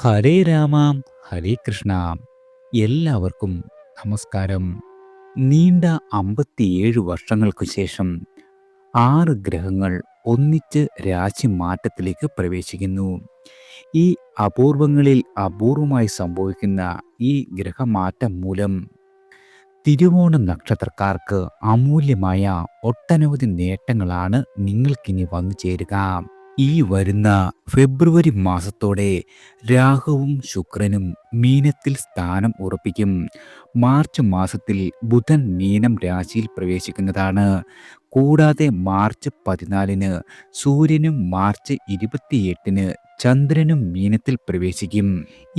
ഹരേ രാമ ഹരേ കൃഷ്ണ. എല്ലാവർക്കും നമസ്കാരം. നീണ്ട 57 വർഷങ്ങൾക്കു ശേഷം 6 ഗ്രഹങ്ങൾ ഒന്നിച്ച് രാശിമാറ്റത്തിലേക്ക് പ്രവേശിക്കുന്നു. ഈ അപൂർവങ്ങളിൽ അപൂർവമായി സംഭവിക്കുന്ന ഈ ഗ്രഹമാറ്റം മൂലം തിരുവോണം നക്ഷത്രക്കാർക്ക് അമൂല്യമായ ഒട്ടനവധി നേട്ടങ്ങളാണ് നിങ്ങൾക്കിനി വന്നു ചേരുക. ഈ വരുന്ന ഫെബ്രുവരി മാസത്തോടെ രാഹുവും ശുക്രനും മീനത്തിൽ സ്ഥാനം ഉറപ്പിക്കും. മാർച്ച് മാസത്തിൽ ബുധൻ മീനം രാശിയിൽ പ്രവേശിക്കുന്നതാണ്. കൂടാതെ മാർച്ച് 14-ന് സൂര്യനും മാർച്ച് 28-ന് ചന്ദ്രനും മീനത്തിൽ പ്രവേശിക്കും.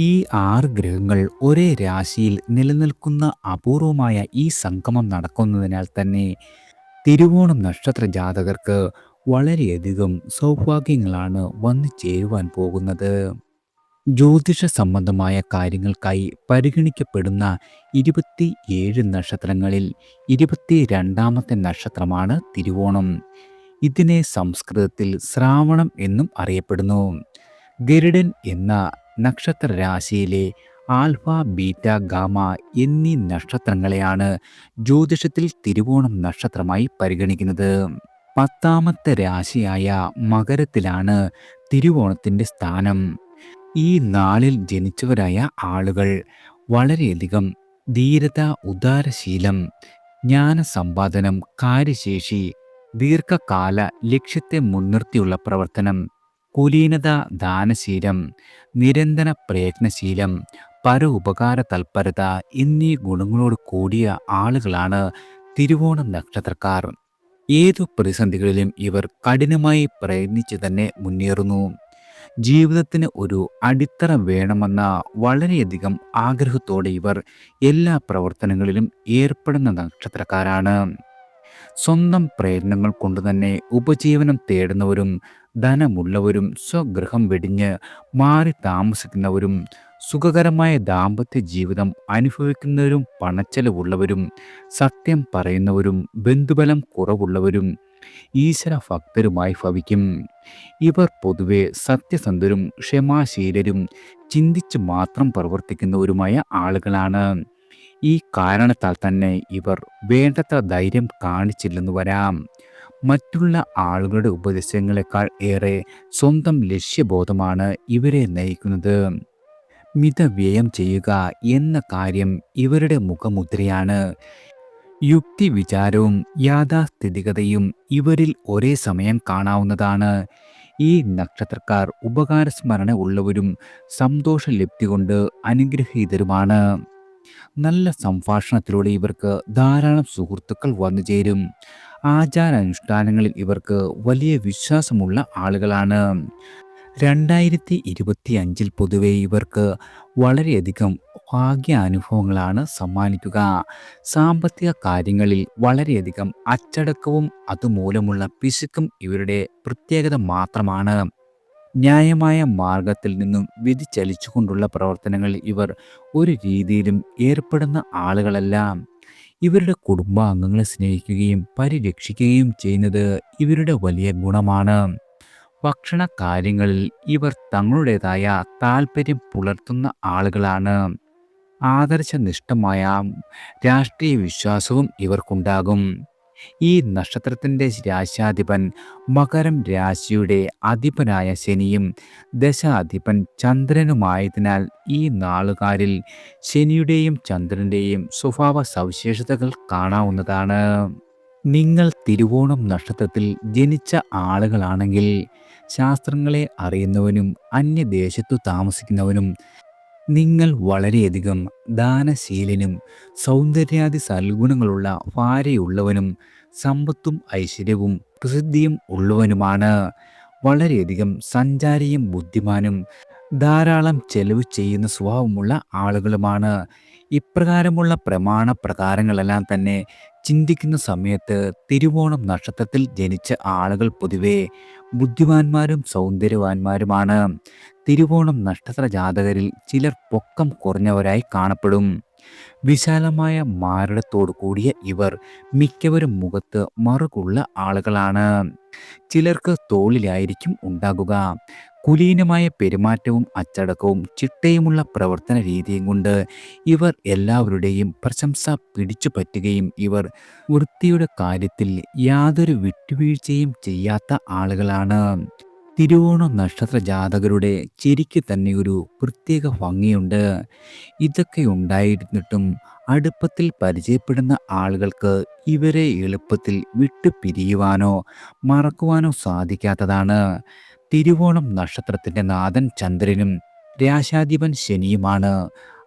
ഈ 6 ഗ്രഹങ്ങൾ ഒരേ രാശിയിൽ നിലനിൽക്കുന്ന അപൂർവമായ ഈ സംഗമം നടക്കുന്നതിനാൽ തന്നെ തിരുവോണം നക്ഷത്ര ജാതകർക്ക് വളരെയധികം സൗഭാഗ്യങ്ങളാണ് വന്നു ചേരുവാൻ പോകുന്നത്. ജ്യോതിഷ സംബന്ധമായ കാര്യങ്ങൾക്കായി പരിഗണിക്കപ്പെടുന്ന 27 നക്ഷത്രങ്ങളിൽ 22ാമത്തെ നക്ഷത്രമാണ് തിരുവോണം. ഇതിനെ സംസ്കൃതത്തിൽ ശ്രാവണം എന്നും അറിയപ്പെടുന്നു. ഗരുഡൻ എന്ന നക്ഷത്ര രാശിയിലെ ആൽഫ, ബീറ്റ, ഗാമ എന്നീ നക്ഷത്രങ്ങളെയാണ് ജ്യോതിഷത്തിൽ തിരുവോണം നക്ഷത്രമായി പരിഗണിക്കുന്നത്. 10ാമത്തെ രാശിയായ മകരത്തിലാണ് തിരുവോണത്തിൻ്റെ സ്ഥാനം. ഈ നാളിൽ ജനിച്ചവരായ ആളുകൾ വളരെയധികം ധീരത, ഉദാരശീലം, ജ്ഞാനസമ്പാദനം, കാര്യശേഷി, ദീർഘകാല ലക്ഷ്യത്തെ മുൻനിർത്തിയുള്ള പ്രവർത്തനം, കുലീനത, ദാനശീലം, നിരന്തര പ്രയത്നശീലം, പരോപകാര തൽപരത എന്നീ ഗുണങ്ങളോട് കൂടിയ ആളുകളാണ് തിരുവോണം നക്ഷത്രക്കാർ. ഏതു പ്രതിസന്ധികളിലും ഇവർ കഠിനമായി പ്രയത്നിച്ച് തന്നെ മുന്നേറുന്നു. ജീവിതത്തിന് ഒരു അടിത്തറ വേണമെന്ന വളരെയധികം ആഗ്രഹത്തോടെ ഇവർ എല്ലാ പ്രവർത്തനങ്ങളിലും ഏർപ്പെടുന്ന നക്ഷത്രക്കാരാണ്. സ്വന്തം പ്രയത്നങ്ങൾ കൊണ്ട് തന്നെ ഉപജീവനം തേടുന്നവരും ധനമുള്ളവരും സ്വഗൃഹം വെടിഞ്ഞ് മാറി താമസിക്കുന്നവരും സുഖകരമായ ദാമ്പത്യ ജീവിതം അനുഭവിക്കുന്നവരും പണച്ചെലവുള്ളവരും സത്യം പറയുന്നവരും ബന്ധുബലം കുറവുള്ളവരും ഈശ്വര ഭക്തരുമായി ഭവിക്കും. ഇവർ പൊതുവെ സത്യസന്ധരും ക്ഷമാശീലരും ചിന്തിച്ച് മാത്രം പ്രവർത്തിക്കുന്നവരുമായ ആളുകളാണ്. ഈ കാരണത്താൽ തന്നെ ഇവർ വേണ്ടത്ര ധൈര്യം കാണിച്ചില്ലെന്ന് വരാം. മറ്റുള്ള ആളുകളുടെ ഉപദേശങ്ങളെക്കാൾ ഏറെ സ്വന്തം ലക്ഷ്യബോധമാണ് ഇവരെ നയിക്കുന്നത്. മിതവ്യയം ചെയ്യുക എന്ന കാര്യം ഇവരുടെ മുഖമുദ്രയാണ്. യുക്തി, വിചാരവും യാഥാസ്ഥിതികതയും ഇവരിൽ ഒരേ സമയം കാണാവുന്നതാണ്. ഈ നക്ഷത്രക്കാർ ഉപകാരസ്മരണ ഉള്ളവരും സന്തോഷലബ്ധി കൊണ്ട് അനുഗ്രഹീതരുമാണ്. നല്ല സംഭാഷണത്തിലൂടെ ഇവർക്ക് ധാരാളം സുഹൃത്തുക്കൾ വന്നു ചേരും. ആചാരാനുഷ്ഠാനങ്ങളിൽ ഇവർക്ക് വലിയ വിശ്വാസമുള്ള ആളുകളാണ്. 2025 പൊതുവെ ഇവർക്ക് വളരെയധികം ഭാഗ്യാനുഭവങ്ങളാണ് സമ്മാനിക്കുക. സാമ്പത്തിക കാര്യങ്ങളിൽ വളരെയധികം അച്ചടക്കവും അതുമൂലമുള്ള പിശുക്കും ഇവരുടെ പ്രത്യേകത മാത്രമാണ്. ന്യായമായ മാർഗത്തിൽ നിന്നും വ്യതിചലിച്ചുകൊണ്ടുള്ള പ്രവർത്തനങ്ങളിൽ ഇവർ ഒരു രീതിയിലും ഏർപ്പെടുന്ന ആളുകളല്ല. ഇവരുടെ കുടുംബാംഗങ്ങളെ സ്നേഹിക്കുകയും പരിരക്ഷിക്കുകയും ചെയ്യുന്നത് ഇവരുടെ വലിയ ഗുണമാണ്. ഭക്ഷണ കാര്യങ്ങളിൽ ഇവർ തങ്ങളുടേതായ താല്പര്യം പുലർത്തുന്ന ആളുകളാണ്. ആദർശനിഷ്ഠമായ രാഷ്ട്രീയ വിശ്വാസവും ഇവർക്കുണ്ടാകും. ഈ നക്ഷത്രത്തിൻ്റെ രാശ്യാധിപൻ മകരം രാശിയുടെ അധിപനായ ശനിയും ദശാധിപൻ ചന്ദ്രനുമായതിനാൽ ഈ നാളുകാരിൽ ശനിയുടെയും ചന്ദ്രൻ്റെയും സ്വഭാവ സവിശേഷതകൾ കാണാവുന്നതാണ്. നിങ്ങൾ തിരുവോണം നക്ഷത്രത്തിൽ ജനിച്ച ആളുകളാണെങ്കിൽ ശാസ്ത്രങ്ങളെ അറിയുന്നവനും അന്യദേശത്തു താമസിക്കുന്നവനും നിങ്ങൾ വളരെയധികം ദാനശീലനും സൗന്ദര്യാദി സൽഗുണങ്ങളുള്ള ഭാര്യയുള്ളവനും സമ്പത്തും ഐശ്വര്യവും പ്രസിദ്ധിയും ഉള്ളവനുമാണ്. വളരെയധികം സഞ്ചാരിയും ബുദ്ധിമാനും ധാരാളം ചെലവ് ചെയ്യുന്ന സ്വഭാവമുള്ള ആളുകളുമാണ്. ഇപ്രകാരമുള്ള പ്രമാണ പ്രകാരങ്ങളെല്ലാം തന്നെ ചിന്തിക്കുന്ന സമയത്ത് തിരുവോണം നക്ഷത്രത്തിൽ ജനിച്ച ആളുകൾ പൊതുവെ ബുദ്ധിമാന്മാരും സൗന്ദര്യവാന്മാരുമാണ്. തിരുവോണം നക്ഷത്ര ജാതകരിൽ ചിലർ പൊക്കം കുറഞ്ഞവരായി കാണപ്പെടും. വിശാലമായ മാറിടത്തോടു കൂടിയ ഇവർ മിക്കവരും മുഖത്ത് മറുകുള്ള ആളുകളാണ്. ചിലർക്ക് തോളിലായിരിക്കും ഉണ്ടാകുക. കുലീനമായ പെരുമാറ്റവും അച്ചടക്കവും ചിട്ടയുമുള്ള പ്രവർത്തന രീതിയും കൊണ്ട് ഇവർ എല്ലാവരുടെയും പ്രശംസ പിടിച്ചു പറ്റുകയും ഇവർ വൃത്തിയുടെ കാര്യത്തിൽ യാതൊരു വിട്ടുവീഴ്ചയും ചെയ്യാത്ത ആളുകളാണ്. തിരുവോണ നക്ഷത്ര ജാതകരുടെ ചിരിക്ക് തന്നെ ഒരു പ്രത്യേക ഭംഗിയുണ്ട്. ഇതൊക്കെ ഉണ്ടായിരുന്നിട്ടും അടുപ്പത്തിൽ പരിചയപ്പെടുന്ന ആളുകൾക്ക് ഇവരെ എളുപ്പത്തിൽ വിട്ടുപിരിയുവാനോ മറക്കുവാനോ സാധിക്കാത്തതാണ്. തിരുവോണം നക്ഷത്രത്തിൻ്റെ നാഥൻ ചന്ദ്രനും രാശാധിപൻ ശനിയുമാണ്.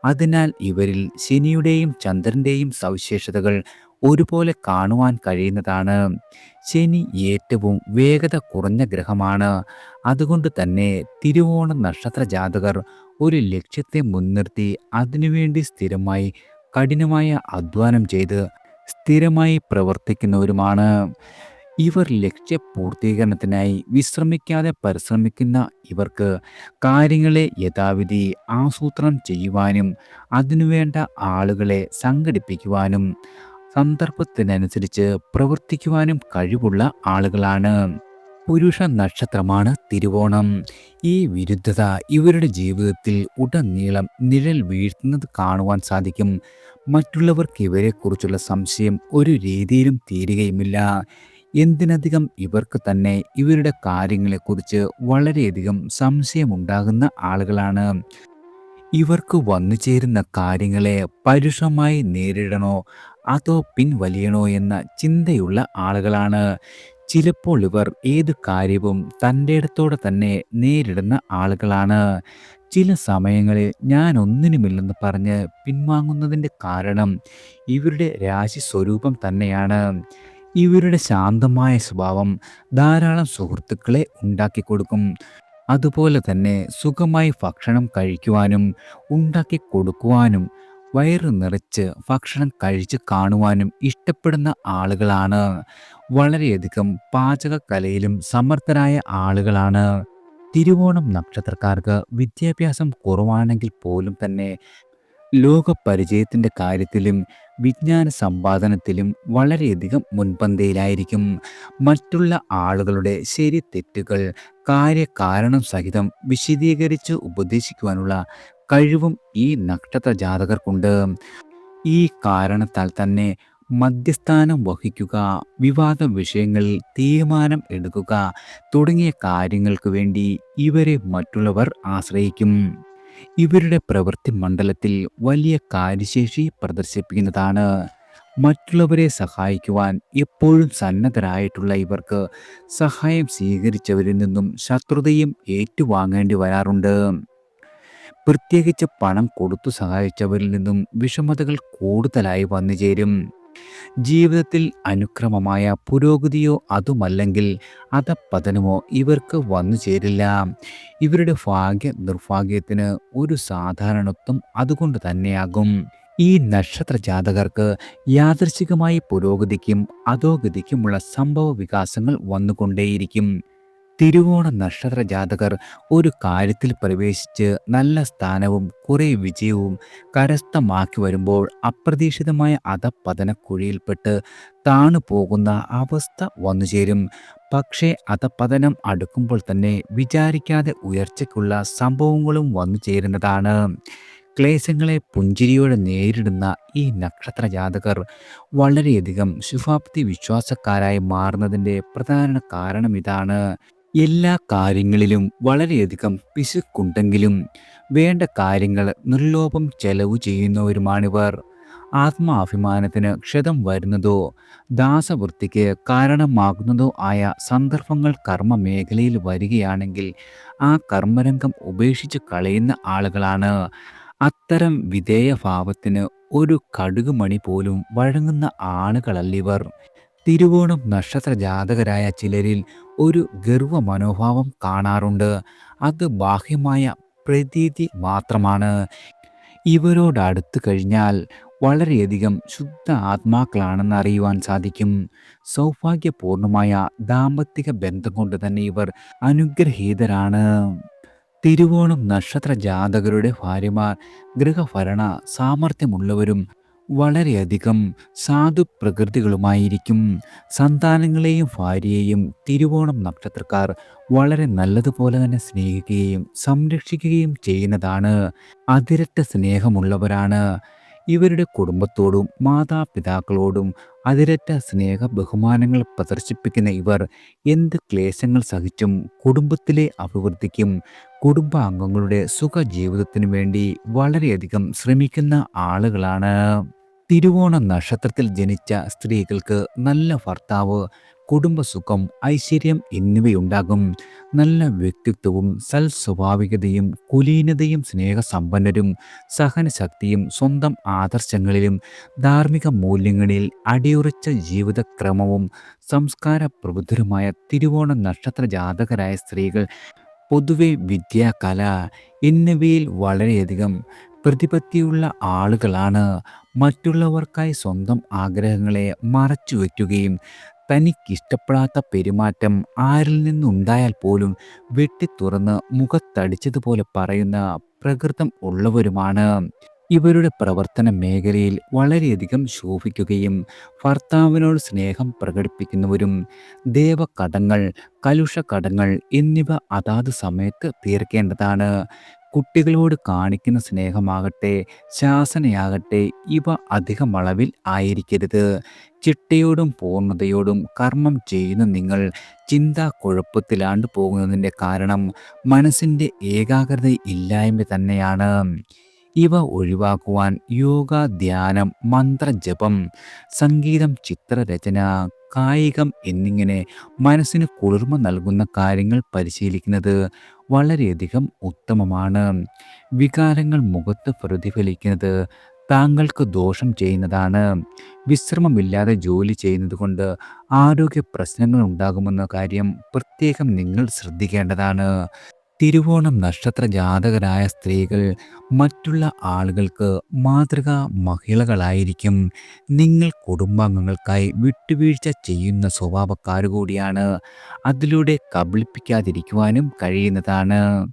അതിനാൽ ഇവരിൽ ശനിയുടെയും ചന്ദ്രൻ്റെയും സവിശേഷതകൾ ഒരുപോലെ കാണുവാൻ കഴിയുന്നതാണ്. ശനി ഏറ്റവും വേഗത കുറഞ്ഞ ഗ്രഹമാണ്. അതുകൊണ്ട് തന്നെ തിരുവോണ നക്ഷത്ര ജാതകർ ഒരു ലക്ഷ്യത്തെ മുൻനിർത്തി അതിനുവേണ്ടി സ്ഥിരമായി കഠിനമായ അധ്വാനം ചെയ്ത് സ്ഥിരമായി പ്രവർത്തിക്കുന്നവരുമാണ്. ഇവർ ലക്ഷ്യപൂർത്തീകരണത്തിനായി വിശ്രമിക്കാതെ പരിശ്രമിക്കുന്ന ഇവർക്ക് കാര്യങ്ങളെ യഥാവിധി ആസൂത്രണം ചെയ്യുവാനും അതിനുവേണ്ട ആളുകളെ സംഘടിപ്പിക്കുവാനും സന്ദർഭത്തിനനുസരിച്ച് പ്രവർത്തിക്കുവാനും കഴിവുള്ള ആളുകളാണ്. പുരുഷ നക്ഷത്രമാണ് തിരുവോണം. ഈ വിരുദ്ധത ഇവരുടെ ജീവിതത്തിൽ ഉടനീളം നിഴൽ വീഴ്ത്തുന്നത് കാണുവാൻ സാധിക്കും. മറ്റുള്ളവർക്ക് ഇവരെക്കുറിച്ചുള്ള സംശയം ഒരു രീതിയിലും തീരുകയുമില്ല. എന്തിനധികം ഇവർക്ക് തന്നെ ഇവരുടെ കാര്യങ്ങളെക്കുറിച്ച് വളരെയധികം സംശയമുണ്ടാകുന്ന ആളുകളാണ്. ഇവർക്ക് വന്നു ചേരുന്ന കാര്യങ്ങളെ പരുഷമായി നേരിടണോ അതോ പിൻവലിയണോ എന്ന ചിന്തയുള്ള ആളുകളാണ്. ചിലപ്പോൾ ഇവർ ഏത് കാര്യവും തൻ്റെ ഇടത്തോടെ തന്നെ നേരിടുന്ന ആളുകളാണ്. ചില സമയങ്ങളിൽ ഞാൻ ഒന്നിനുമില്ലെന്ന് പറഞ്ഞ് പിൻവാങ്ങുന്നതിൻ്റെ കാരണം ഇവരുടെ രാശി സ്വരൂപം തന്നെയാണ്. ഇവരുടെ ശാന്തമായ സ്വഭാവം ധാരാളം സുഹൃത്തുക്കളെ ഉണ്ടാക്കിക്കൊടുക്കും. അതുപോലെ തന്നെ സുഖമായി ഭക്ഷണം കഴിക്കുവാനും ഉണ്ടാക്കി കൊടുക്കുവാനും വയറ് നിറച്ച് ഭക്ഷണം കഴിച്ച് കാണുവാനും ഇഷ്ടപ്പെടുന്ന ആളുകളാണ്. വളരെയധികം പാചകക്കലയിലും സമർത്ഥരായ ആളുകളാണ്. തിരുവോണം നക്ഷത്രക്കാർക്ക് വിദ്യാഭ്യാസം കുറവാണെങ്കിൽ പോലും തന്നെ ലോകപരിചയത്തിൻ്റെ കാര്യത്തിലും വിജ്ഞാന സമ്പാദനത്തിലും വളരെയധികം മുൻപന്തിയിലായിരിക്കും. മറ്റുള്ള ആളുകളുടെ ശരി തെറ്റുകൾ കാര്യകാരണം സഹിതം വിശദീകരിച്ച് ഉപദേശിക്കുവാനുള്ള കഴിവും ഈ നക്ഷത്ര ജാതകർക്കുണ്ട്. ഈ കാരണത്താൽ തന്നെ മധ്യസ്ഥാനം വഹിക്കുക, വിവാദ വിഷയങ്ങളിൽ തീരുമാനം എടുക്കുക തുടങ്ങിയ കാര്യങ്ങൾക്ക് വേണ്ടി ഇവരെ മറ്റുള്ളവർ ആശ്രയിക്കും. ഇവരുടെ പ്രവൃത്തി മണ്ഡലത്തിൽ വലിയ കാര്യശേഷി പ്രദർശിപ്പിക്കുന്നതാണ്. മറ്റുള്ളവരെ സഹായിക്കുവാൻ എപ്പോഴും സന്നദ്ധരായിട്ടുള്ള ഇവർക്ക് സഹായം സ്വീകരിച്ചവരിൽ നിന്നും ശത്രുതയും ഏറ്റുവാങ്ങേണ്ടി വരാറുണ്ട്. പ്രത്യേകിച്ച് പണം കൊടുത്തു സഹായിച്ചവരിൽ നിന്നും വിഷമതകൾ കൂടുതലായി വന്നു ചേരും. ജീവിതത്തിൽ അനുക്രമമായ പുരോഗതിയോ അതുമല്ലെങ്കിൽ അധപ്പതനമോ ഇവർക്ക് വന്നു ചേരില്ല. ഇവരുടെ ഭാഗ്യ നിർഭാഗ്യത്തിന് ഒരു സാധാരണത്വം അതുകൊണ്ട് തന്നെയാകും. ഈ നക്ഷത്ര ജാതകർക്ക് യാദൃച്ഛികമായി പുരോഗതിക്കും അധോഗതിക്കുമുള്ള സംഭവ വികാസങ്ങൾ വന്നുകൊണ്ടേയിരിക്കും. തിരുവോണ നക്ഷത്ര ജാതകർ ഒരു കാര്യത്തിൽ പ്രവേശിച്ച് നല്ല സ്ഥാനവും കുറേ വിജയവും കരസ്ഥമാക്കി വരുമ്പോൾ അപ്രതീക്ഷിതമായ അധപ്പതനക്കുഴിയിൽപ്പെട്ട് താണു പോകുന്ന അവസ്ഥ വന്നുചേരും. പക്ഷേ അധപ്പതനം അടുക്കുമ്പോൾ തന്നെ വിചാരിക്കാതെ ഉയർച്ചയ്ക്കുള്ള സംഭവങ്ങളും വന്നു ചേരുന്നതാണ്. ക്ലേശങ്ങളെ പുഞ്ചിരിയോടെ നേരിടുന്ന ഈ നക്ഷത്ര ജാതകർ വളരെയധികം ശുഭാപ്തി വിശ്വാസക്കാരായി മാറുന്നതിൻ്റെ പ്രധാന കാരണം ഇതാണ്. എല്ലാ കാര്യങ്ങളിലും വളരെയധികം പിശുക്കുണ്ടെങ്കിലും വേണ്ട കാര്യങ്ങൾ നിർലോഭം ചെലവ് ചെയ്യുന്നവരുമാണിവർ. ആത്മാഭിമാനത്തിന് ക്ഷതം വരുന്നതോ ദാസവൃത്തിക്ക് കാരണമാകുന്നതോ ആയ സന്ദർഭങ്ങൾ കർമ്മ മേഖലയിൽ വരികയാണെങ്കിൽ ആ കർമ്മരംഗം ഉപേക്ഷിച്ച് കളയുന്ന ആളുകളാണ്. അത്തരം വിധേയഭാവത്തിന് ഒരു കടുകുമണി പോലും വഴങ്ങുന്ന ആളുകളല്ലിവർ. തിരുവോണം നക്ഷത്ര ജാതകരായ ചിലരിൽ ഒരു ഗർവ മനോഭാവം കാണാറുണ്ട്. അത് ബാഹ്യമായ പ്രതീതി മാത്രമാണ്. ഇവരോടടുത്തു കഴിഞ്ഞാൽ വളരെയധികം ശുദ്ധ ആത്മാക്കളാണെന്ന് അറിയുവാൻ സാധിക്കും. സൗഭാഗ്യപൂർണമായ ദാമ്പത്തിക ബന്ധം കൊണ്ട് തന്നെ ഇവർ അനുഗ്രഹീതരാണ്. തിരുവോണം നക്ഷത്ര ജാതകരുടെ ഭാര്യമാർ ഗൃഹഭരണ സാമർഥ്യമുള്ളവരും വളരെയധികം സാധു പ്രകൃതികളുമായിരിക്കും. സന്താനങ്ങളെയും ഭാര്യയെയും തിരുവോണം നക്ഷത്രക്കാർ വളരെ നല്ലതുപോലെ തന്നെ സ്നേഹിക്കുകയും സംരക്ഷിക്കുകയും ചെയ്യുന്നതാണ്. അതിരറ്റ സ്നേഹമുള്ളവരാണ്. ഇവരുടെ കുടുംബത്തോടും മാതാപിതാക്കളോടും അതിരറ്റ സ്നേഹ ബഹുമാനങ്ങൾ പ്രദർശിപ്പിക്കുന്ന ഇവർ എന്ത് ക്ലേശങ്ങൾ സഹിച്ചും കുടുംബത്തിലെ അഭിവൃദ്ധിക്കും കുടുംബാംഗങ്ങളുടെ സുഖജീവിതത്തിനു വേണ്ടി വളരെയധികം ശ്രമിക്കുന്ന ആളുകളാണ്. തിരുവോണ നക്ഷത്രത്തിൽ ജനിച്ച സ്ത്രീകൾക്ക് നല്ല ഭർത്താവ്, കുടുംബസുഖം, ഐശ്വര്യം എന്നിവയുണ്ടാകും. നല്ല വ്യക്തിത്വവും സൽസ്വഭാവികതയും കുലീനതയും സ്നേഹസമ്പന്നരും സഹനശക്തിയും സ്വന്തം ആദർശങ്ങളിലും ധാർമ്മിക മൂല്യങ്ങളിൽ അടിയുറച്ച ജീവിതക്രമവും സംസ്കാര പ്രബുദ്ധരുമായ തിരുവോണ നക്ഷത്ര ജാതകരായ സ്ത്രീകൾ പൊതുവെ വിദ്യ, കല എന്നിവയിൽ വളരെയധികം പ്രതിപത്തിയുള്ള ആളുകളാണ്. മറ്റുള്ളവർക്കായി സ്വന്തം ആഗ്രഹങ്ങളെ മറച്ചു വയ്ക്കുകയും തനിക്കിഷ്ടപ്പെടാത്ത പെരുമാറ്റം ആരിൽ നിന്നുണ്ടായാൽ പോലും വെട്ടിത്തുറന്ന് മുഖത്തടിച്ചതുപോലെ പറയുന്ന പ്രകൃതം ഉള്ളവരുമാണ്. ഇവരുടെ പ്രവർത്തന മേഖലയിൽ വളരെയധികം ശോഭിക്കുകയും ഭർത്താവിനോട് സ്നേഹം പ്രകടിപ്പിക്കുന്നവരും ദേവകടങ്ങൾ, കലുഷകടങ്ങൾ എന്നിവ അതാത് സമയത്ത് തീർക്കേണ്ടതാണ്. കുട്ടികളോട് കാണിക്കുന്ന സ്നേഹമാകട്ടെ ശാസനയാകട്ടെ ഇവ അധികം അളവിൽ ആയിരിക്കരുത്. ചിട്ടയോടും പൂർണ്ണതയോടും കർമ്മം ചെയ്യുന്ന നിങ്ങൾ ചിന്താക്കുഴപ്പത്തിലാണ്ട് പോകുന്നതിൻ്റെ കാരണം മനസ്സിൻ്റെ ഏകാഗ്രത ഇല്ലായ്മ തന്നെയാണ്. ഇവ ഒഴിവാക്കുവാൻ യോഗ, ധ്യാനം, മന്ത്രജപം, സംഗീതം, ചിത്രരചന, കായികം എന്നിങ്ങനെ മനസ്സിന് കുളിർമ നൽകുന്ന കാര്യങ്ങൾ പരിശീലിക്കുന്നത് വളരെയധികം ഉത്തമമാണ്. വികാരങ്ങൾ മുഖത്ത് പ്രതിഫലിക്കുന്നത് താങ്കൾക്ക് ദോഷം ചെയ്യുന്നതാണ്. വിശ്രമമില്ലാതെ ജോലി ചെയ്യുന്നത് കൊണ്ട് ആരോഗ്യ പ്രശ്നങ്ങൾ ഉണ്ടാകുമെന്ന കാര്യം പ്രത്യേകം നിങ്ങൾ ശ്രദ്ധിക്കേണ്ടതാണ്. തിരുവോണം നക്ഷത്ര ജാതകരായ സ്ത്രീകൾ മറ്റുള്ള ആളുകൾക്ക് മാതൃകാ മഹിളകളായിരിക്കും. നിങ്ങൾ കുടുംബാംഗങ്ങൾക്കായി വിട്ടുവീഴ്ച ചെയ്യുന്ന സ്വഭാവക്കാരു കൂടിയാണ്. അതിലൂടെ കബളിപ്പിക്കാതിരിക്കുവാനും കഴിയുന്നതാണ്.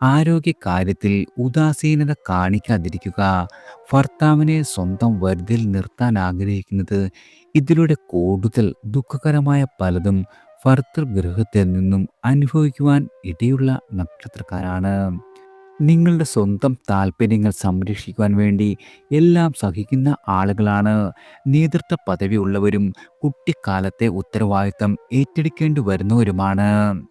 ആരോഗ്യകാര്യത്തിൽ ഉദാസീനത കാണിക്കാതിരിക്കുക. ഭർത്താവിനെ സ്വന്തം വരുതിയിൽ നിർത്താൻ ആഗ്രഹിക്കുന്നത് ഇതിലൂടെ കൂടുതൽ ദുഃഖകരമായ പലതും ഭർതൃഗൃഹത്തിൽ നിന്നും അനുഭവിക്കുവാൻ ഇടയുള്ള നക്ഷത്രക്കാരാണ്. നിങ്ങളുടെ സ്വന്തം താല്പര്യങ്ങൾ സംരക്ഷിക്കുവാൻ വേണ്ടി എല്ലാം സഹിക്കുന്ന ആളുകളാണ്. നേതൃത്വ പദവി ഉള്ളവരും കുട്ടിക്കാലത്തെ ഉത്തരവാദിത്തം ഏറ്റെടുക്കേണ്ടി വരുന്നവരുമാണ്.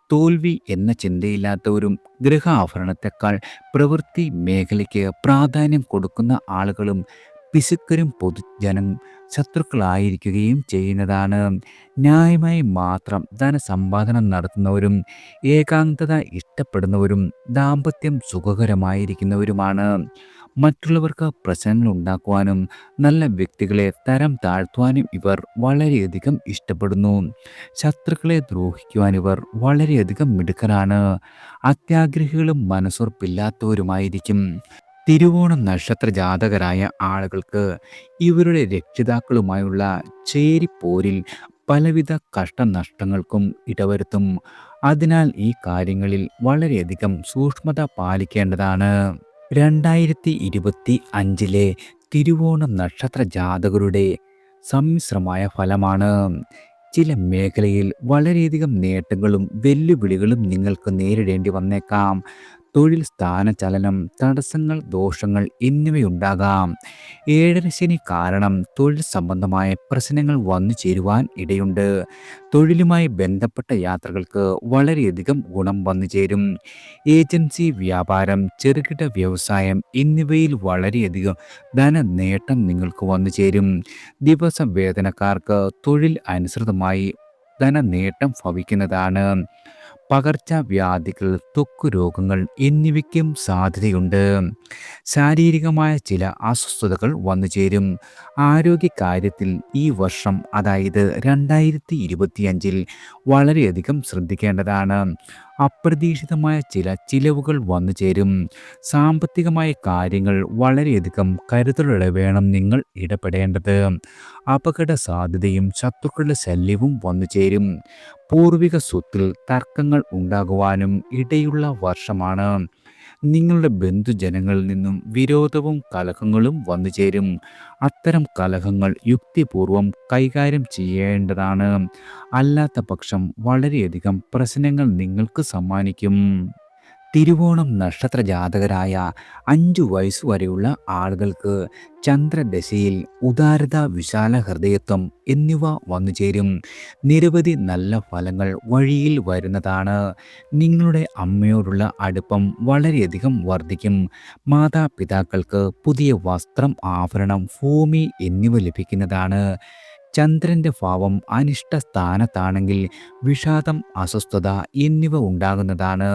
തോൽവി എന്ന ചിന്തയില്ലാത്തവരും ഗൃഹാഭരണത്തെക്കാൾ പ്രവൃത്തി മേഖലയ്ക്ക് പ്രാധാന്യം കൊടുക്കുന്ന ആളുകളും പിശുക്കരും പൊതുജനം ശത്രുക്കളായിരിക്കുകയും ചെയ്യുന്നതാണ്. ന്യായമായി മാത്രം ധനസമ്പാദനം നടത്തുന്നവരും ഏകാന്തത ഇഷ്ടപ്പെടുന്നവരും ദാമ്പത്യം സുഖകരമായിരിക്കുന്നവരുമാണ്. മറ്റുള്ളവർക്ക് പ്രശ്നങ്ങൾ ഉണ്ടാക്കുവാനും നല്ല വ്യക്തികളെ തരം താഴ്ത്തുവാനും ഇവർ വളരെയധികം ഇഷ്ടപ്പെടുന്നു. ശത്രുക്കളെ ദ്രോഹിക്കുവാൻ ഇവർ വളരെയധികം മിടുക്കരാണ്. അത്യാഗ്രഹികളും മനസ്സുറപ്പില്ലാത്തവരുമായിരിക്കും. തിരുവോണം നക്ഷത്ര ജാതകരായ ആളുകൾക്ക് ഇവരുടെ രക്ഷിതാക്കളുമായുള്ള ചേരിപ്പോരിൽ പലവിധ കഷ്ടനഷ്ടങ്ങൾക്കും ഇടവരുത്തും. അതിനാൽ ഈ കാര്യങ്ങളിൽ വളരെയധികം സൂക്ഷ്മത പാലിക്കേണ്ടതാണ്. 2025 തിരുവോണം നക്ഷത്ര ജാതകരുടെ സമ്മിശ്രമായ ഫലമാണ്. ചില മേഖലയിൽ വളരെയധികം നേട്ടങ്ങളും വെല്ലുവിളികളും നിങ്ങൾക്ക് നേരിടേണ്ടി വന്നേക്കാം. തൊഴിൽ സ്ഥാനചലനം, തടസ്സങ്ങൾ, ദോഷങ്ങൾ എന്നിവയുണ്ടാകാം. ഏഴരശനി കാരണം തൊഴിൽ സംബന്ധമായ പ്രശ്നങ്ങൾ വന്നു ചേരുവാൻ ഇടയുണ്ട്. തൊഴിലുമായി ബന്ധപ്പെട്ട യാത്രകൾക്ക് വളരെയധികം ഗുണം വന്നു ചേരും. ഏജൻസി വ്യാപാരം, ചെറുകിട വ്യവസായം എന്നിവയിൽ വളരെയധികം ധനനേട്ടം നിങ്ങൾക്ക് വന്നു ചേരും. ദിവസ വേതനക്കാർക്ക് തൊഴിൽ അനുസൃതമായി ധനനേട്ടം ഭവിക്കുന്നതാണ്. പകർച്ചവ്യാധികൾ, ത്വക്ക് രോഗങ്ങൾ എന്നിവയ്ക്കും സാധ്യതയുണ്ട്. ശാരീരികമായ ചില അസ്വസ്ഥതകൾ വന്നു ചേരും. ആരോഗ്യകാര്യത്തിൽ ഈ വർഷം അതായത് 2025 വളരെയധികം ശ്രദ്ധിക്കേണ്ടതാണ്. അപ്രതീക്ഷിതമായ ചില ചിലവുകൾ വന്നു ചേരും. സാമ്പത്തികമായ കാര്യങ്ങൾ വളരെയധികം കരുതലോടെ വേണം നിങ്ങൾ ഇടപെടേണ്ടത്. അപകട സാധ്യതയും ശത്രുക്കളുടെ ശല്യവും വന്നു ചേരും. പൂർവിക സ്വത്തിൽ തർക്കങ്ങൾ ഉണ്ടാകുവാനും ഇടയുള്ള വർഷമാണ്. നിങ്ങളുടെ ബന്ധുജനങ്ങളിൽ നിന്നും വിരോധവും കലഹങ്ങളും വന്നു ചേരും. അത്തരം കലഹങ്ങൾ യുക്തിപൂർവം കൈകാര്യം ചെയ്യേണ്ടതാണ്. അല്ലാത്ത പക്ഷം വളരെയധികം പ്രശ്നങ്ങൾ നിങ്ങൾക്ക് സമ്മാനിക്കും. തിരുവോണം നക്ഷത്ര ജാതകരായ 5 വയസ്സുവരെയുള്ള ആളുകൾക്ക് ചന്ദ്രദശയിൽ ഉദാരത, വിശാല ഹൃദയത്വം എന്നിവ വന്നുചേരും. നിരവധി നല്ല ഫലങ്ങൾ വഴിയിൽ വരുന്നതാണ്. നിങ്ങളുടെ അമ്മയോടുള്ള അടുപ്പം വളരെയധികം വർദ്ധിക്കും. മാതാപിതാക്കൾക്ക് പുതിയ വസ്ത്രം, ആഭരണം, ഭൂമി എന്നിവ ലഭിക്കുന്നതാണ്. ചന്ദ്രന്റെ ഭാവം അനിഷ്ട സ്ഥാനത്താണെങ്കിൽ വിഷാദം, അസ്വസ്ഥത എന്നിവ ഉണ്ടാകുന്നതാണ്.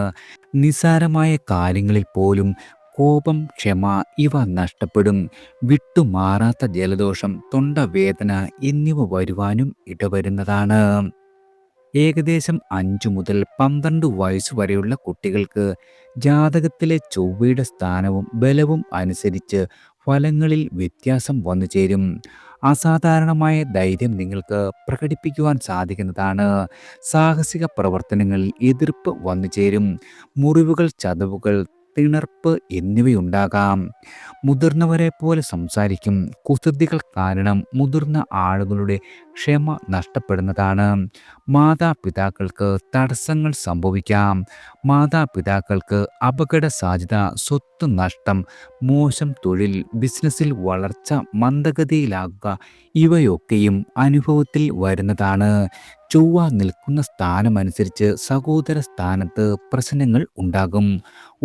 നിസ്സാരമായ കാര്യങ്ങളിൽ പോലും കോപം, ക്ഷമ ഇവ നഷ്ടപ്പെടും. വിട്ടുമാറാത്ത ജലദോഷം, തൊണ്ടവേദന എന്നിവ വരുവാനും ഇടവരുന്നതാണ്. ഏകദേശം 5 മുതൽ 12 വരെയുള്ള കുട്ടികൾക്ക് ജാതകത്തിലെ ചൊവ്വയുടെ സ്ഥാനവും ബലവും അനുസരിച്ച് ഫലങ്ങളിൽ വ്യത്യാസം വന്നു ചേരും. അസാധാരണമായ ധൈര്യം നിങ്ങൾക്ക് പ്രകടിപ്പിക്കുവാൻ സാധിക്കുന്നതാണ്. സാഹസിക പ്രവർത്തനങ്ങളിൽ എതിർപ്പ് വന്നു ചേരും. മുറിവുകൾ, ചതവുകൾ, തിണർപ്പ് എന്നിവയുണ്ടാകാം. മുതിർന്നവരെ പോലെ സംസാരിക്കും. കുസൃതികൾ കാരണം മുതിർന്ന ആളുകളുടെ ക്ഷമ നഷ്ടപ്പെടുന്നതാണ്. മാതാപിതാക്കൾക്ക് തടസ്സങ്ങൾ സംഭവിക്കാം. മാതാപിതാക്കൾക്ക് അപകട സാധ്യത, സ്വത്ത് നഷ്ടം, മോശം തൊഴിൽ, ബിസിനസ്സിൽ വളർച്ച മന്ദഗതിയിലാകുക ഇവയൊക്കെയും അനുഭവത്തിൽ വരുന്നതാണ്. ചൊവ്വ നിൽക്കുന്ന സ്ഥാനമനുസരിച്ച് സഹോദര സ്ഥാനത്ത് പ്രശ്നങ്ങൾ ഉണ്ടാകും.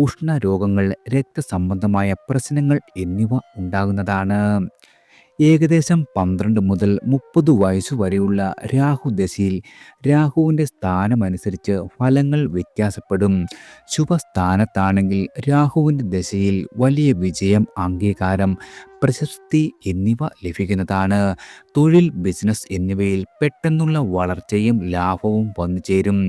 ഉഷ്ണരോഗങ്ങൾ, രക്തസംബന്ധമായ പ്രശ്നങ്ങൾ എന്നിവ ഉണ്ടാകുന്നതാണ്. ഏകദേശം 12 മുതൽ 30 വരെയുള്ള രാഹുദശയിൽ രാഹുവിൻ്റെ സ്ഥാനമനുസരിച്ച് ഫലങ്ങൾ വ്യത്യാസപ്പെടും. ശുഭസ്ഥാനത്താണെങ്കിൽ രാഹുവിൻ്റെ ദശയിൽ വലിയ വിജയം, അംഗീകാരം, പ്രശസ്തി എന്നിവ ലഭിക്കുന്നതാണ്. തൊഴിൽ, ബിസിനസ് എന്നിവയിൽ പെട്ടെന്നുള്ള വളർച്ചയും ലാഭവും വന്നു ചേരും.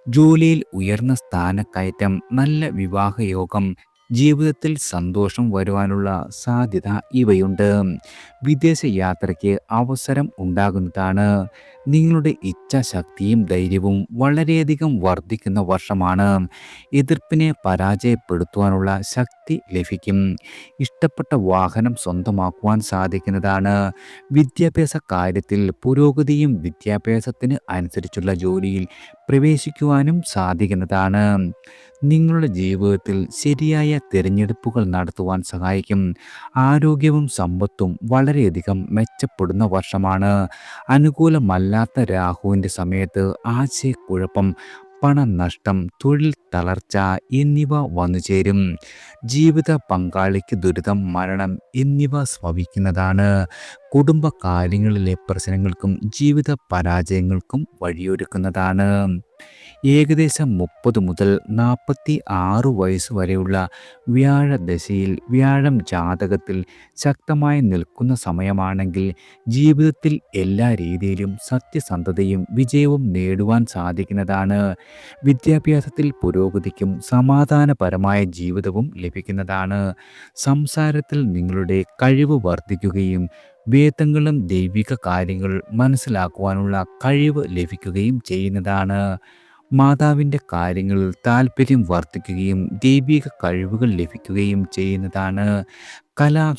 ജോലിയിൽ ഉയർന്ന സ്ഥാനക്കയറ്റം, നല്ല വിവാഹയോഗം, ജീവിതത്തിൽ സന്തോഷം വരുവാനുള്ള സാധ്യത ഇവയുണ്ട്. വിദേശ യാത്രയ്ക്ക് അവസരം ഉണ്ടാകുന്നതാണ്. നിങ്ങളുടെ ഇച്ഛാശക്തിയും ധൈര്യവും വളരെയധികം വർദ്ധിക്കുന്ന വർഷമാണ്. എതിർപ്പിനെ പരാജയപ്പെടുത്തുവാനുള്ള ശക്തി ലഭിക്കും. ഇഷ്ടപ്പെട്ട വാഹനം സ്വന്തമാക്കുവാൻ സാധിക്കുന്നതാണ്. വിദ്യാഭ്യാസ കാര്യത്തിൽ പുരോഗതിയും വിദ്യാഭ്യാസത്തിന് അനുസരിച്ചുള്ള ജോലിയിൽ പ്രവേശിക്കുവാനും സാധിക്കുന്നതാണ്. നിങ്ങളുടെ ജീവിതത്തിൽ ശരിയായ തിരഞ്ഞെടുപ്പുകൾ നടത്തുവാൻ സഹായിക്കും. ആരോഗ്യവും സമ്പത്തും വളരെയധികം മെച്ചപ്പെടുന്ന വർഷമാണ്. അനുകൂലമല്ലാത്ത രാഹുവിൻ്റെ സമയത്ത് ആശയക്കുഴപ്പം, പണനഷ്ടം, തൊഴിൽ തളർച്ച എന്നിവ വന്നു ചേരും. ജീവിത പങ്കാളിക്ക് ദുരിതം, മരണം എന്നിവ ഭവിക്കുന്നതാണ്. കുടുംബ കാര്യങ്ങളിലെ പ്രശ്നങ്ങൾക്കും ജീവിത പരാജയങ്ങൾക്കും വഴിയൊരുക്കുന്നതാണ്. ഏകദേശം 30 മുതൽ 46 വരെയുള്ള വ്യാഴദശയിൽ വ്യാഴം ജാതകത്തിൽ ശക്തമായി നിൽക്കുന്ന സമയമാണെങ്കിൽ ജീവിതത്തിൽ എല്ലാ രീതിയിലും സത്യസന്ധതയും വിജയവും നേടുവാൻ സാധിക്കുന്നതാണ്. വിദ്യാഭ്യാസത്തിൽ പുരോഗതിക്കും സമാധാനപരമായ ജീവിതവും ലഭിക്കുന്നതാണ്. സംസാരത്തിൽ നിങ്ങളുടെ കഴിവ് വർദ്ധിക്കുകയും വേദങ്ങളും ദൈവിക കാര്യങ്ങൾ മനസ്സിലാക്കുവാനുള്ള കഴിവ് ലഭിക്കുകയും ചെയ്യുന്നതാണ്. മാതാവിൻ്റെ കാര്യങ്ങളിൽ താല്പര്യം വർദ്ധിക്കുകയും ദൈവിക കഴിവുകൾ ലഭിക്കുകയും ചെയ്യുന്നതാണ്.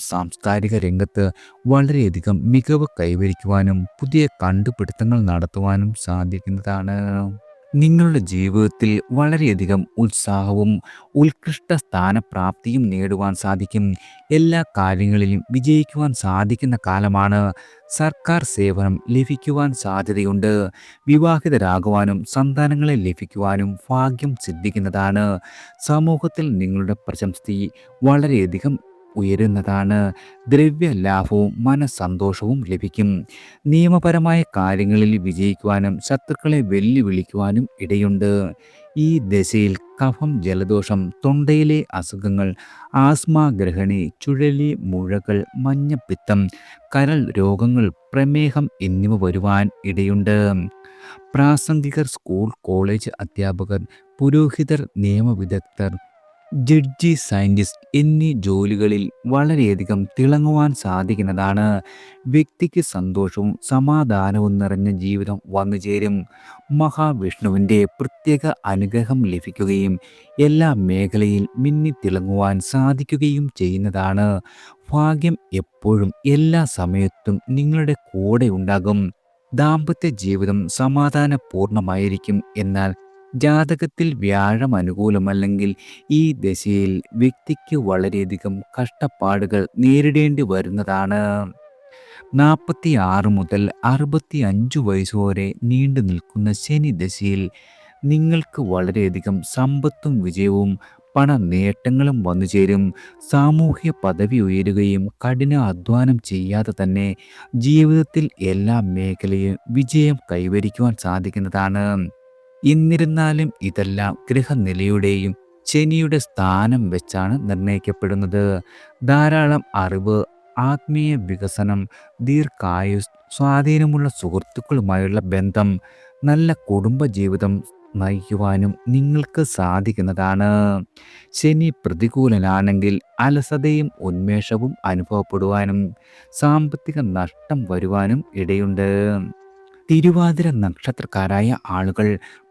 സാംസ്കാരിക രംഗത്ത് വളരെയധികം മികവ് കൈവരിക്കുവാനും പുതിയ കണ്ടുപിടുത്തങ്ങൾ നടത്തുവാനും സാധിക്കുന്നതാണ്. നിങ്ങളുടെ ജീവിതത്തിൽ വളരെയധികം ഉത്സാഹവും ഉത്കൃഷ്ട സ്ഥാനപ്രാപ്തിയും നേടുവാൻ സാധിക്കും. എല്ലാ കാര്യങ്ങളിലും വിജയിക്കുവാൻ സാധിക്കുന്ന കാലമാണ്. സർക്കാർ സേവനം ലഭിക്കുവാൻ സാധ്യതയുണ്ട്. വിവാഹിതരാകുവാനും സന്താനങ്ങളെ ലഭിക്കുവാനും ഭാഗ്യം സിദ്ധിക്കുന്നതാണ്. സമൂഹത്തിൽ നിങ്ങളുടെ പ്രശസ്തി വളരെയധികം ഉയരുന്നതാണ്. ദ്രവ്യലാഭവും മനസ്സന്തോഷവും ലഭിക്കും. നിയമപരമായ കാര്യങ്ങളിൽ വിജയിക്കുവാനും ശത്രുക്കളെ വെല്ലുവിളിക്കുവാനും ഇടയുണ്ട്. ഈ ദശയിൽ കഫം, ജലദോഷം, തൊണ്ടയിലെ അസുഖങ്ങൾ, ആസ്മ, ഗ്രഹണി, ചുഴലി, മുഴകൾ, മഞ്ഞപ്പിത്തം, കരൾ രോഗങ്ങൾ, പ്രമേഹം എന്നിവ വരുവാൻ ഇടയുണ്ട്. പ്രാസംഗികർ, സ്കൂൾ കോളേജ് അധ്യാപകർ, പുരോഹിതർ, നിയമവിദഗ്ധർ, ജഡ്ജി, സയന്റിസ്റ്റ് എന്നീ ജോലികളിൽ വളരെയധികം തിളങ്ങുവാൻ സാധിക്കുന്നതാണ്. വ്യക്തിക്ക് സന്തോഷവും സമാധാനവും നിറഞ്ഞ ജീവിതം വന്നുചേരും. മഹാവിഷ്ണുവിൻ്റെ പ്രത്യേക അനുഗ്രഹം ലഭിക്കുകയും എല്ലാ മേഖലയിൽ മിന്നിത്തിളങ്ങുവാൻ സാധിക്കുകയും ചെയ്യുന്നതാണ്. ഭാഗ്യം എപ്പോഴും എല്ലാ സമയത്തും നിങ്ങളുടെ കൂടെ ഉണ്ടാകും. ദാമ്പത്യ ജീവിതം സമാധാനപൂർണ്ണമായിരിക്കും. എന്നാൽ ജാതകത്തിൽ വ്യാഴം അനുകൂലമല്ലെങ്കിൽ ഈ ദശയിൽ വ്യക്തിക്ക് വളരെയധികം കഷ്ടപ്പാടുകൾ നേരിടേണ്ടി വരുന്നതാണ്. 46 മുതൽ 65 വയസ്സുവരെ നീണ്ടു നിൽക്കുന്ന ശനി ദശയിൽ നിങ്ങൾക്ക് വളരെയധികം സമ്പത്തും വിജയവും പണ നേട്ടങ്ങളും വന്നുചേരും. സാമൂഹ്യ പദവി ഉയരുകയും കഠിന അധ്വാനം ചെയ്യാതെ തന്നെ ജീവിതത്തിൽ എല്ലാ മേഖലയും വിജയം കൈവരിക്കുവാൻ സാധിക്കുന്നതാണ്. എന്നിരുന്നാലും ഇതെല്ലാം ഗ്രഹനിലയുടെയും ശനിയുടെ സ്ഥാനം വെച്ചാണ് നിർണ്ണയിക്കപ്പെടുന്നത്. ധാരാളം അറിവ്, ആത്മീയ വികസനം, ദീർഘായുസ്, സ്വാധീനമുള്ള സുഹൃത്തുക്കളുമായുള്ള ബന്ധം, നല്ല കുടുംബജീവിതം നയിക്കുവാനും നിങ്ങൾക്ക് സാധിക്കുന്നതാണ്. ശനി പ്രതികൂലനാണെങ്കിൽ അലസതയും ഉന്മേഷവും അനുഭവപ്പെടുവാനും സാമ്പത്തിക നഷ്ടം വരുവാനും ഇടയുണ്ട്. തിരുവാതിര നക്ഷത്രക്കാരായ ആളുകൾ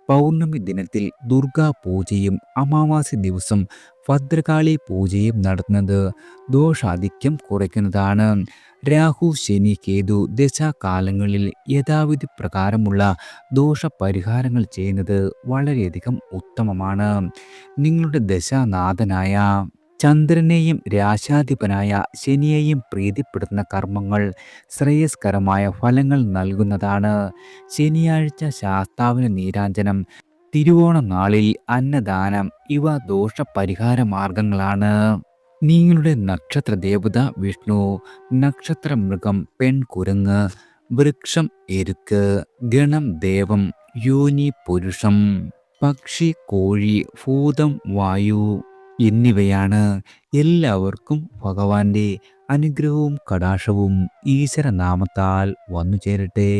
പൗർണമി ദിനത്തിൽ ദുർഗാ പൂജയും അമാവാസി ദിവസം ഭദ്രകാളി പൂജയും നടത്തുന്നത് ദോഷാധിക്യം കുറയ്ക്കുന്നതാണ്. രാഹു, ശനി, കേതു ദശാകാലങ്ങളിൽ യഥാവിധി പ്രകാരമുള്ള ദോഷപരിഹാരങ്ങൾ ചെയ്യുന്നത് വളരെയധികം ഉത്തമമാണ്. നിങ്ങളുടെ ദശാനാഥനായ ചന്ദ്രനെയും രാശാധിപനായ ശനിയെയും പ്രീതിപ്പെടുത്തുന്ന കർമ്മങ്ങൾ ശ്രേയസ്കരമായ ഫലങ്ങൾ നൽകുന്നതാണ്. ശനിയാഴ്ച ശാസ്താവിന് നീരാഞ്ജനം, തിരുവോണ നാളിൽ അന്നദാനം ഇവ ദോഷപരിഹാര മാർഗങ്ങളാണ്. നിങ്ങളുടെ നക്ഷത്ര ദേവത വിഷ്ണു, നക്ഷത്ര മൃഗം പെൺകുരങ്ങ്, വൃക്ഷം എരുക്ക്, ഗണം ദേവം, യോനി പുരുഷം, പക്ഷി കോഴി, ഭൂതം വായു എന്നിവയാണ്. എല്ലാവർക്കും ഭഗവാന്റെ അനുഗ്രഹവും കടാക്ഷവും ഈശ്വരനാമത്താൽ വന്നു ചേരട്ടെ.